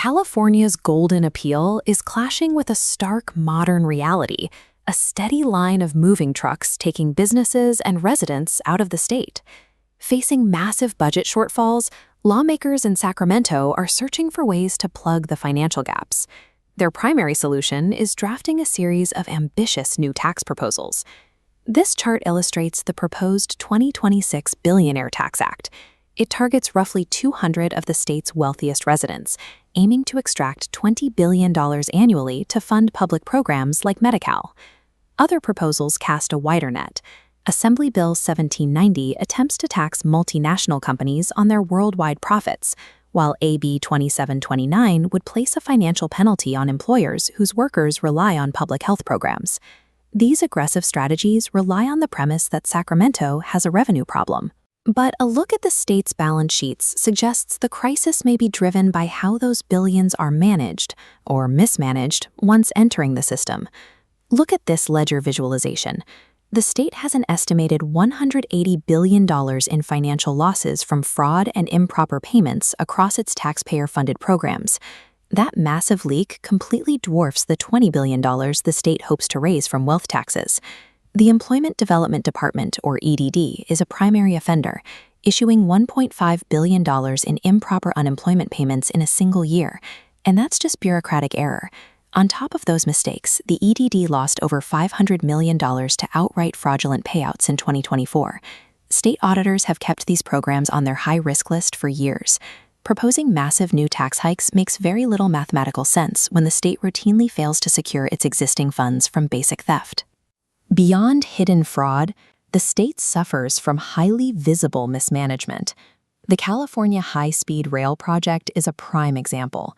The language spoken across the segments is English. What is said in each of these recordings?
California's golden appeal is clashing with a stark modern reality, a steady line of moving trucks taking businesses and residents out of the state. Facing massive budget shortfalls, lawmakers in Sacramento are searching for ways to plug the financial gaps. Their primary solution is drafting a series of ambitious new tax proposals. This chart illustrates the proposed 2026 Billionaire Tax Act. It targets roughly 200 of the state's wealthiest residents, aiming to extract $20 billion annually to fund public programs like Medi-Cal. Other proposals cast a wider net. Assembly Bill 1790 attempts to tax multinational companies on their worldwide profits, while AB 2729 would place a financial penalty on employers whose workers rely on public health programs. These aggressive strategies rely on the premise that Sacramento has a revenue problem. But a look at the state's balance sheets suggests the crisis may be driven by how those billions are managed, or mismanaged, once entering the system. Look at this ledger visualization. The state has an estimated $180 billion in financial losses from fraud and improper payments across its taxpayer-funded programs. That massive leak completely dwarfs the $20 billion the state hopes to raise from wealth taxes. The Employment Development Department, or EDD, is a primary offender, issuing $1.5 billion in improper unemployment payments in a single year, and that's just bureaucratic error. On top of those mistakes, the EDD lost over $500 million to outright fraudulent payouts in 2024. State auditors have kept these programs on their high-risk list for years. Proposing massive new tax hikes makes very little mathematical sense when the state routinely fails to secure its existing funds from basic theft. Beyond hidden fraud, the state suffers from highly visible mismanagement. The California High-Speed Rail project is a prime example.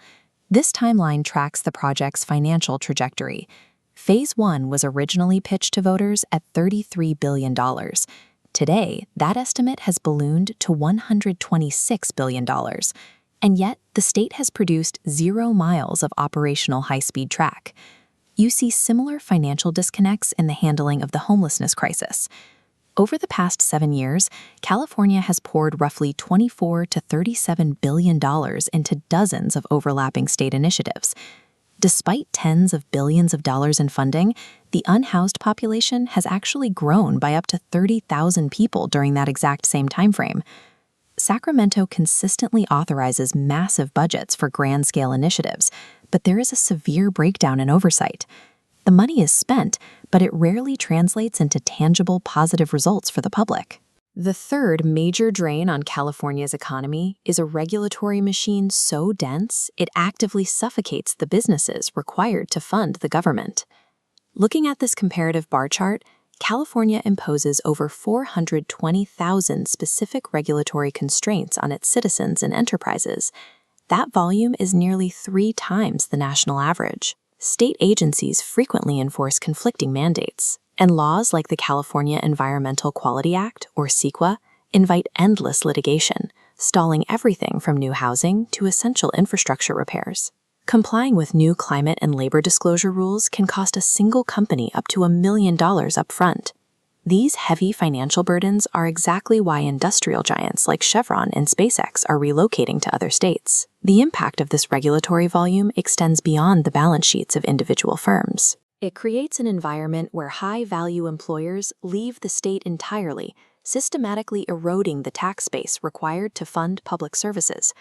This timeline tracks the project's financial trajectory. Phase 1 was originally pitched to voters at $33 billion. Today, that estimate has ballooned to $126 billion. And yet, the state has produced 0 miles of operational high-speed track. You see similar financial disconnects in the handling of the homelessness crisis. Over the past 7 years, California has poured roughly $24 to $37 billion into dozens of overlapping state initiatives. Despite tens of billions of dollars in funding, the unhoused population has actually grown by up to 30,000 people during that exact same timeframe. Sacramento consistently authorizes massive budgets for grand-scale initiatives, but there is a severe breakdown in oversight. The money is spent, but it rarely translates into tangible, positive results for the public. The third major drain on California's economy is a regulatory machine so dense it actively suffocates the businesses required to fund the government. Looking at this comparative bar chart, California imposes over 420,000 specific regulatory constraints on its citizens and enterprises. That volume is nearly 3 times the national average. State agencies frequently enforce conflicting mandates, and laws like the California Environmental Quality Act, or CEQA, invite endless litigation, stalling everything from new housing to essential infrastructure repairs. Complying with new climate and labor disclosure rules can cost a single company up to $1 million upfront. These heavy financial burdens are exactly why industrial giants like Chevron and SpaceX are relocating to other states. The impact of this regulatory volume extends beyond the balance sheets of individual firms. It creates an environment where high-value employers leave the state entirely, systematically eroding the tax base required to fund public services.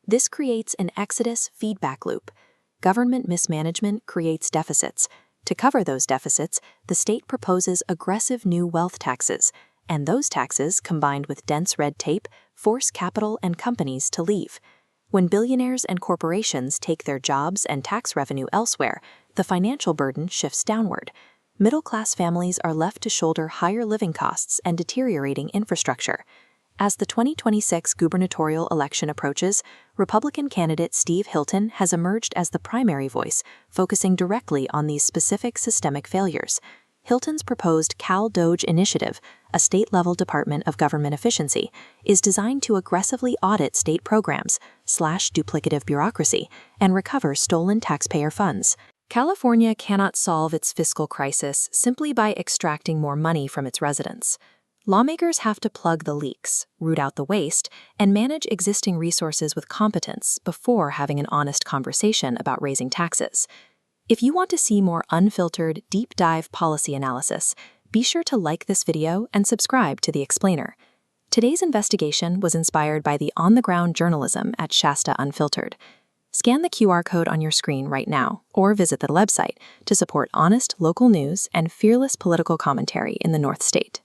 This creates an exodus feedback loop. Government mismanagement creates deficits. To cover those deficits, the state proposes aggressive new wealth taxes, and those taxes, combined with dense red tape, force capital and companies to leave. When billionaires and corporations take their jobs and tax revenue elsewhere, the financial burden shifts downward. Middle-class families are left to shoulder higher living costs and deteriorating infrastructure. As the 2026 gubernatorial election approaches, Republican candidate Steve Hilton has emerged as the primary voice, focusing directly on these specific systemic failures. Hilton's proposed Cal DOGE initiative, a state-level Department of Government Efficiency, is designed to aggressively audit state programs, slash duplicative bureaucracy, and recover stolen taxpayer funds. California cannot solve its fiscal crisis simply by extracting more money from its residents. Lawmakers have to plug the leaks, root out the waste, and manage existing resources with competence before having an honest conversation about raising taxes. If you want to see more unfiltered, deep-dive policy analysis, be sure to like this video and subscribe to The Explainer. Today's investigation was inspired by the on-the-ground journalism at Shasta Unfiltered. Scan the QR code on your screen right now, or visit the website to support honest local news and fearless political commentary in the North State.